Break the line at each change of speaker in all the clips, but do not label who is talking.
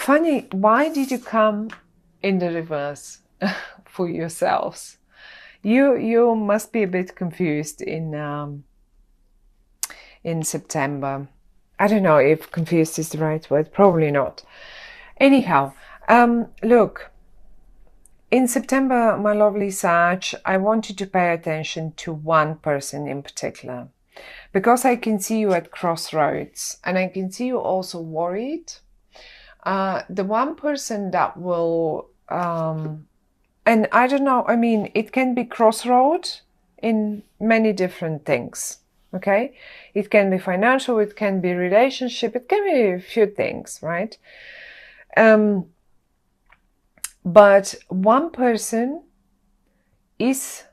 Funny, why did you come in the reverse for yourselves? You must be a bit confused in September. I don't know if confused is the right word. Probably not. Anyhow, look. In September, my lovely Sag, I want you to pay attention to one person in particular. Because I can see you at crossroads and I can see you also worried. The one person that will, and I don't know, I mean, it can be crossroad in many different things, okay? It can be financial, it can be relationship, it can be a few things, right? But one person is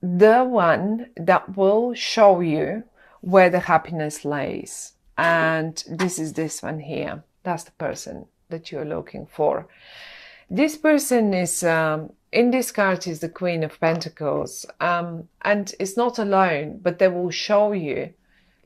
the one that will show you where the happiness lays. And this is this one here. That's the person that you're looking for. This person is, in this card, is the Queen of Pentacles. And it's not alone, but they will show you.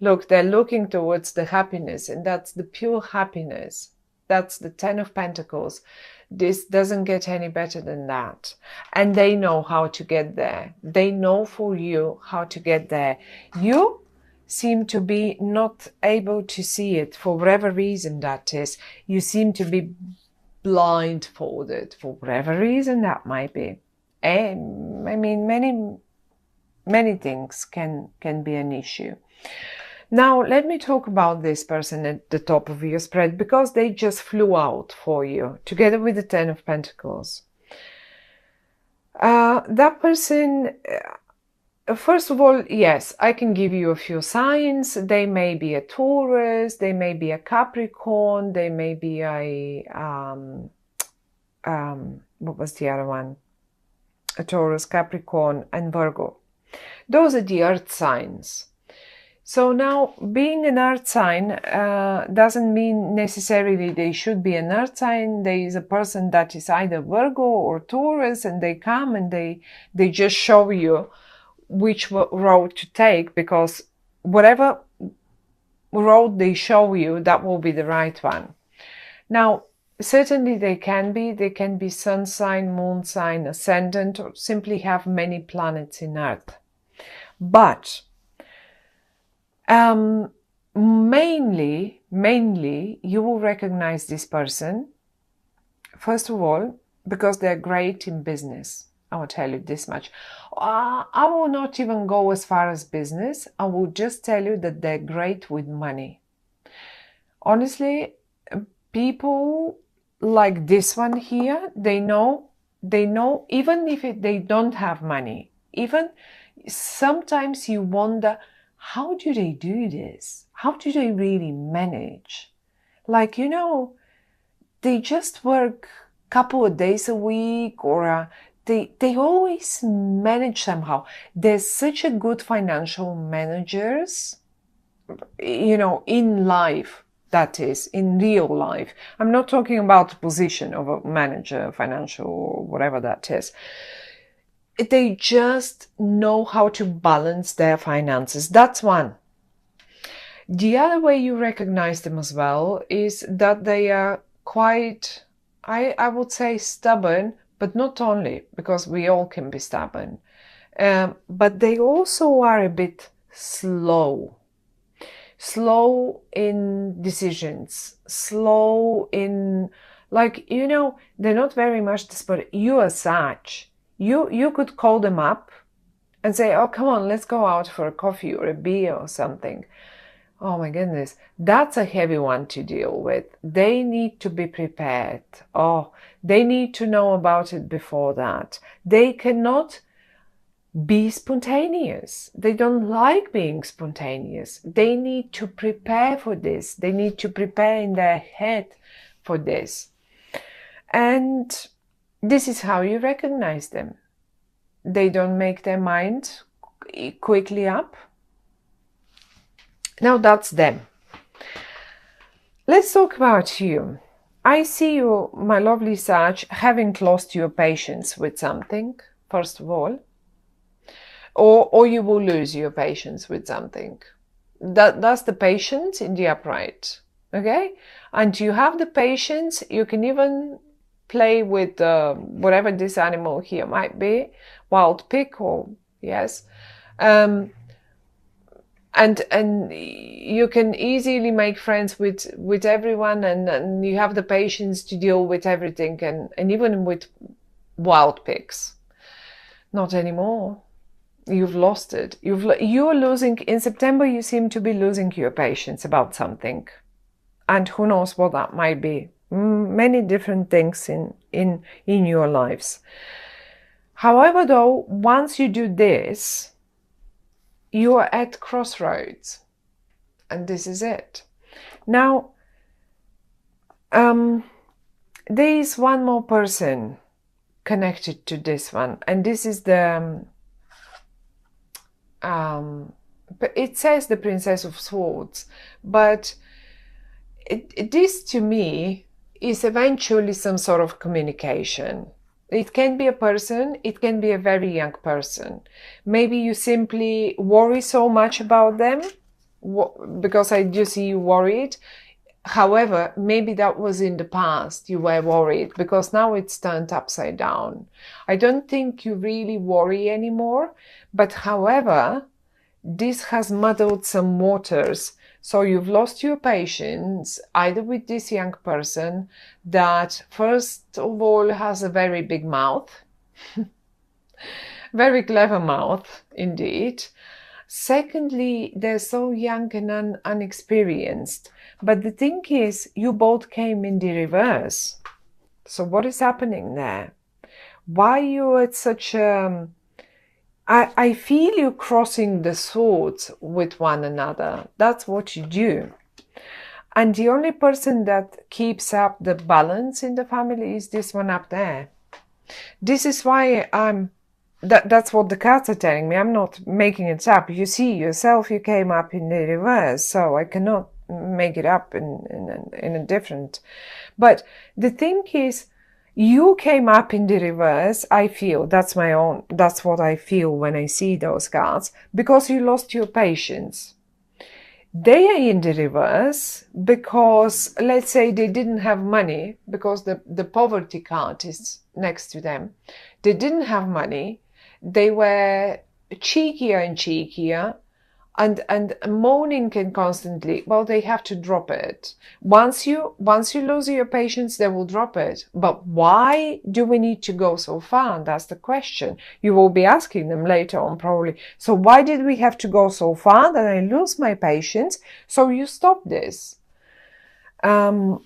Look, they're looking towards the happiness, and that's the pure happiness. That's the Ten of Pentacles. This doesn't get any better than that. And they know how to get there. They know for you how to get there. You seem to be not able to see it for whatever reason that is. You seem to be blindfolded for whatever reason that might be. And I mean, many things can be an issue. Now, let me talk about this person at the top of your spread, because they just flew out for you, together with the Ten of Pentacles. That person, first of all, yes, I can give you a few signs. They may be a Taurus, they may be a Capricorn, they may be a, what was the other one? A Taurus, Capricorn, and Virgo. Those are the earth signs. So now, being an earth sign doesn't mean necessarily they should be an earth sign. There is a person that is either Virgo or Taurus, and they come and they just show you which road to take, because whatever road they show you, that will be the right one. Now, certainly they can be sun sign, moon sign, ascendant, or simply have many planets in earth. But mainly, you will recognize this person, first of all, because they're great in business. I will tell you this much. I will not even go as far as business. I will just tell you that they're great with money. Honestly, people like this one here, they know, even if they don't have money, even sometimes you wonder, how do they do this? How do they really manage? Like, you know, they just work a couple of days a week, or they always manage somehow. There's such a good financial managers, you know, in life, that is, in real life. I'm not talking about the position of a manager, financial, or whatever that is. They just know how to balance their finances. That's one. The other way you recognize them as well is that they are quite, I would say, stubborn, but not only, because we all can be stubborn. But they also are a bit slow. Slow in decisions. Slow in, like, you know, they're not very much this, but you are such. You could call them up and say, oh, come on, let's go out for a coffee or a beer or something. Oh my goodness, that's a heavy one to deal with. They need to be prepared. Oh, they need to know about it before that. They cannot be spontaneous. They don't like being spontaneous. They need to prepare for this. They need to prepare in their head for this. And this is how you recognize them. They don't make their mind quickly up. Now that's them. Let's talk about you. I see you, my lovely Sag, having lost your patience with something, first of all. Or you will lose your patience with something. That's the patience in the upright. Okay? And you have the patience. You can even play with whatever this animal here might be, wild pig or yes. And you can easily make friends with everyone, and you have the patience to deal with everything, and even with wild pigs. Not anymore. You've lost it. You're losing, in September you seem to be losing your patience about something. And who knows what that might be. Many different things in your lives. However, though, once you do this, you are at crossroads. And this is it. Now, there is one more person connected to this one. And this is the... it says the Princess of Swords. But this, to me, is eventually some sort of communication. It can be a person, it can be a very young person. Maybe you simply worry so much about them, because I do see you worried. However, maybe that was in the past, you were worried, because now it's turned upside down. I don't think you really worry anymore, but however, this has muddled some waters. So you've lost your patience, either with this young person that, first of all, has a very big mouth, very clever mouth, indeed. Secondly, they're so young and unexperienced. But the thing is, you both came in the reverse. So what is happening there? Why are you at such a... I feel you crossing the swords with one another. That's what you do. And the only person that keeps up the balance in the family is this one up there. This is why that's what the cards are telling me. I'm not making it up. You see yourself, you came up in the reverse, so I cannot make it up in a different... But the thing is, you came up in the reverse, I feel. That's what I feel when I see those cards, because you lost your patience. They are in the reverse because, let's say, they didn't have money, because the poverty card is next to them. They didn't have money. They were cheekier and cheekier, and moaning and constantly. Well, they have to drop it. Once you lose your patience, they will drop it. But why do we need to go so far? And that's the question. You will be asking them later on, probably. So why did we have to go so far that I lose my patience? So you stop this. Some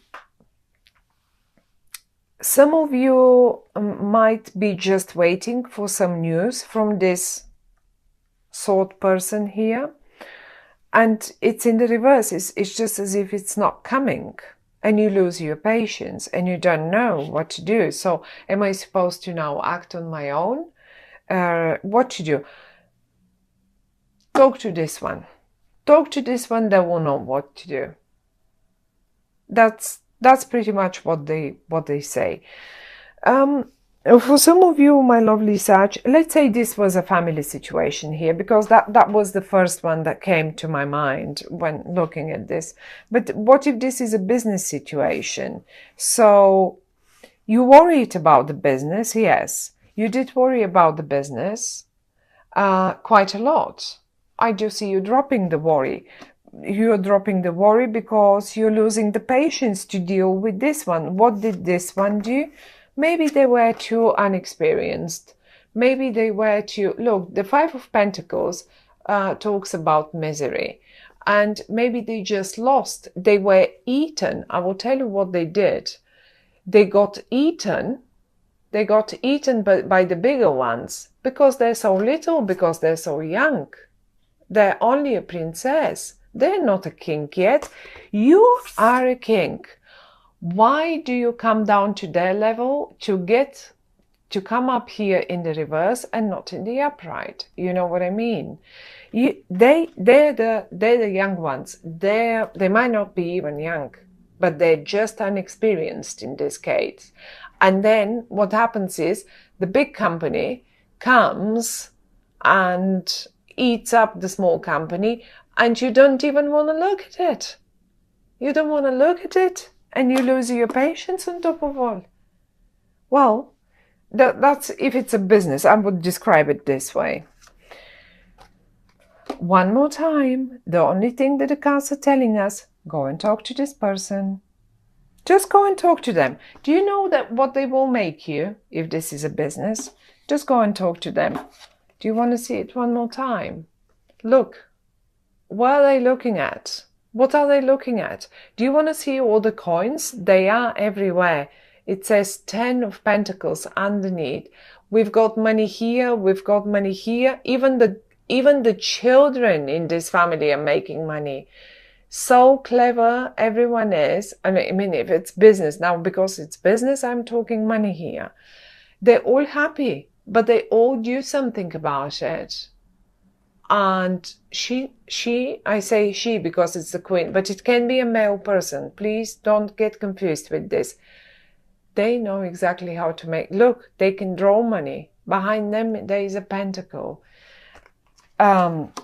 of you might be just waiting for some news from this sword person here. And it's in the reverse. It's just as if it's not coming. And you lose your patience and you don't know what to do. So am I supposed to now act on my own? What to do? Talk to this one. Talk to this one, they will know what to do. That's pretty much what they say. For some of you, my lovely Sag, let's say this was a family situation here, because that was the first one that came to my mind when looking at this. But what if this is a business situation? So you worried about the business, yes. You did worry about the business quite a lot. I do see you dropping the worry. You're dropping the worry because you're losing the patience to deal with this one. What did this one do? Maybe they were too unexperienced. Maybe they were too... Look, the Five of Pentacles talks about misery. And maybe they just lost. They were eaten. I will tell you what they did. They got eaten. They got eaten by the bigger ones. Because they're so little, because they're so young. They're only a princess. They're not a king yet. You are a king. Why do you come down to their level to come up here in the reverse and not in the upright? You know what I mean? They're the young ones. They might not be even young, but they're just unexperienced in this case. And then what happens is the big company comes and eats up the small company, and you don't even want to look at it. You don't want to look at it, and you lose your patience on top of all. Well, that's if it's a business. I would describe it this way. One more time, the only thing that the cards are telling us, go and talk to this person. Just go and talk to them. Do you know that what they will make you if this is a business? Just go and talk to them. Do you want to see it one more time? Look. What are they looking at? What are they looking at? Do you want to see all the coins? They are everywhere. It says 10 of Pentacles underneath. We've got money here. We've got money here. Even the children in this family are making money. So clever everyone is. I mean, if it's business now, because it's business, I'm talking money here. They're all happy, but they all do something about it. And I say she because it's the queen, but it can be a male person. Please don't get confused with this. They know exactly how to make, look, they can draw money. Behind them, there is a pentacle. Talk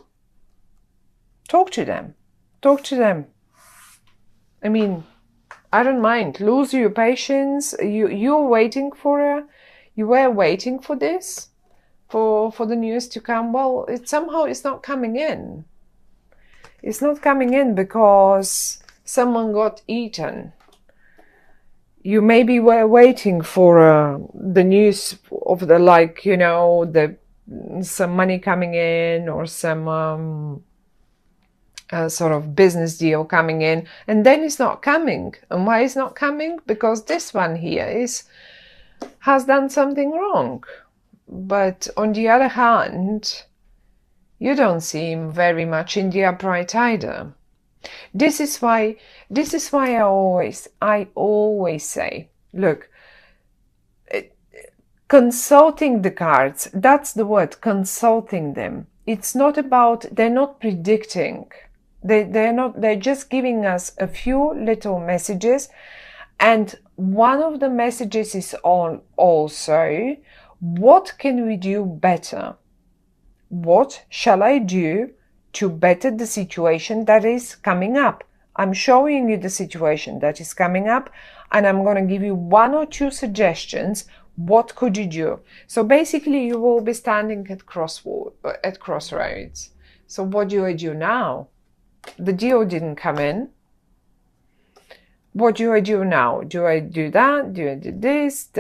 to them. Talk to them. I mean, I don't mind. Lose your patience. You were waiting for this, for the news to come. Well, somehow it's not coming in. It's not coming in because someone got eaten. You maybe were waiting for the news of the some money coming in, or some sort of business deal coming in, and then it's not coming. And why it's not coming? Because this one here has done something wrong. But on the other hand, you don't seem very much in the upright either. This is why I always say, look, consulting the cards, that's the word, consulting them. It's not about, they're not predicting. They're just giving us a few little messages. And one of the messages is also, what can we do better? What shall I do to better the situation that is coming up? I'm showing you the situation that is coming up, and I'm going to give you 1 or 2 suggestions. What could you do? So basically, you will be standing at crossroads. So what do I do now? The deal didn't come in. What do I do now? Do I do that? Do I do this?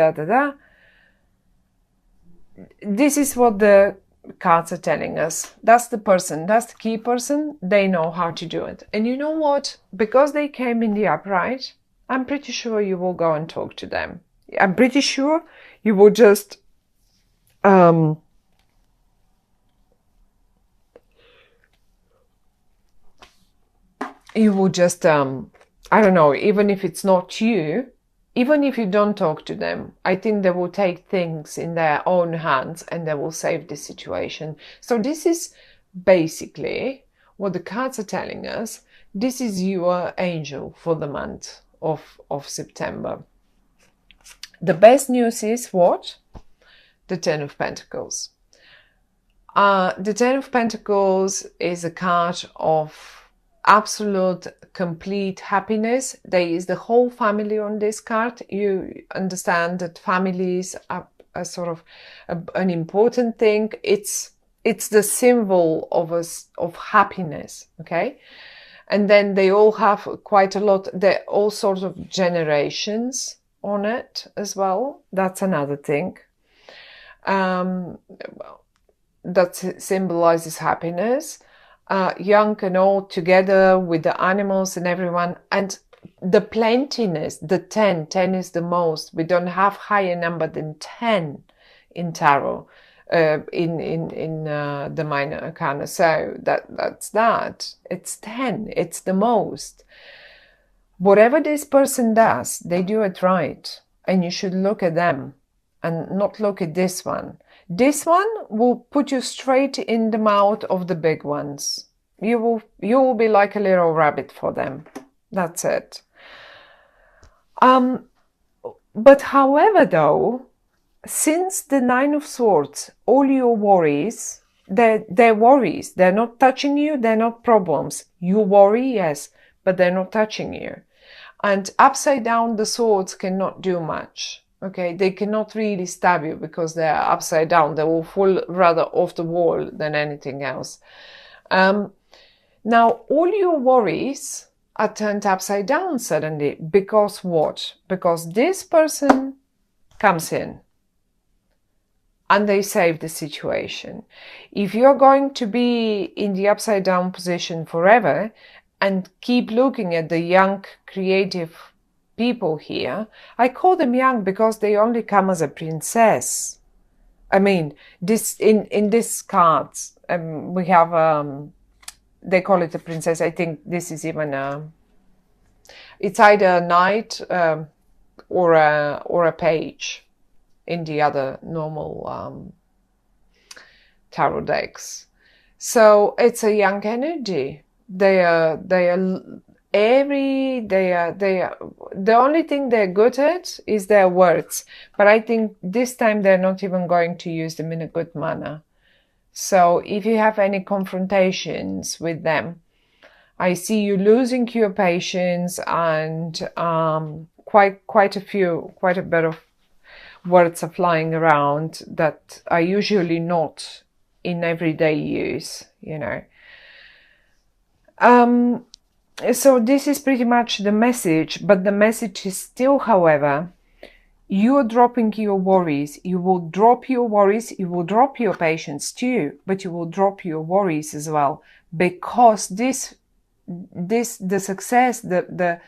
This is what the cards are telling us. That's the person. That's the key person. They know how to do it. And you know what? Because they came in the upright, I'm pretty sure you will go and talk to them. I'm pretty sure you will just I don't know, even if it's not you, even if you don't talk to them, I think they will take things in their own hands and they will save the situation. So this is basically what the cards are telling us. This is your angel for the month of September. The best news is what? The 10 of Pentacles. The 10 of Pentacles is a card of absolute complete happiness. There is the whole family on this card. You understand that families are a sort of an important thing. It's the symbol of happiness, okay? And then they all have quite a lot. There are all sorts of generations on it as well. That's another thing. That symbolizes happiness. Young and old together with the animals and everyone, and the plentiness, the 10 is the most. We don't have higher number than 10 in tarot, in the minor arcana. So that's that. It's 10. It's the most. Whatever this person does, they do it right, and you should look at them and not look at this one. This one will put you straight in the mouth of the big ones. You will be like a little rabbit for them. That's it. But however, though, since the 9 of Swords, all your worries, they're worries. They're not touching you. They're not problems. You worry, yes, but they're not touching you. And upside down, the swords cannot do much. Okay, they cannot really stab you because they're upside down. They will fall rather off the wall than anything else. Now, all your worries are turned upside down suddenly. Because what? Because this person comes in and they save the situation. If you're going to be in the upside down position forever and keep looking at the young, creative people here, I call them young because they only come as a princess. I mean, this in this cards, we have they call it a princess. I think this is even it's either a knight or a page in the other normal tarot decks. So it's a young energy. They are the only thing they're good at is their words. But I think this time they're not even going to use them in a good manner. So if you have any confrontations with them, I see you losing your patience, and quite a bit of words are flying around that are usually not in everyday use, you know. So this is pretty much the message, but the message is still, however, you're dropping your worries. You will drop your worries. You will drop your patience too, but you will drop your worries as well, because the success, the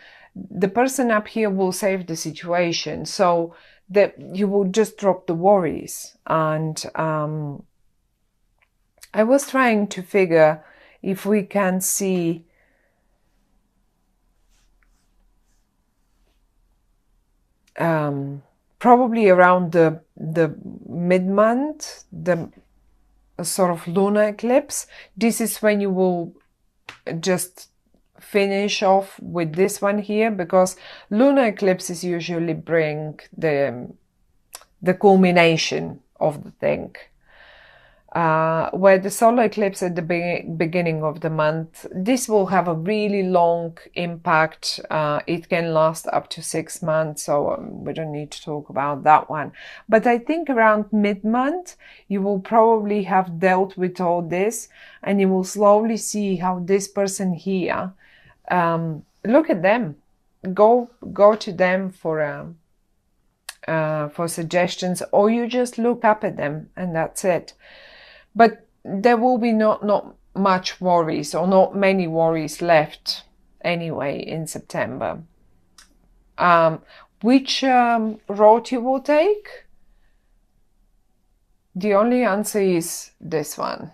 person up here will save the situation. So that you will just drop the worries. And I was trying to figure if we can see probably around the mid-month, the sort of lunar eclipse. This is when you will just finish off with this one here, because lunar eclipses usually bring the culmination of the thing. Where the solar eclipse at the beginning of the month, this will have a really long impact. It can last up to 6 months, so we don't need to talk about that one. But I think around mid-month, you will probably have dealt with all this, and you will slowly see how this person here, look at them, go to them for suggestions, or you just look up at them and that's it. But there will be not much worries, or not many worries left anyway in September. Which road you will take? The only answer is this one.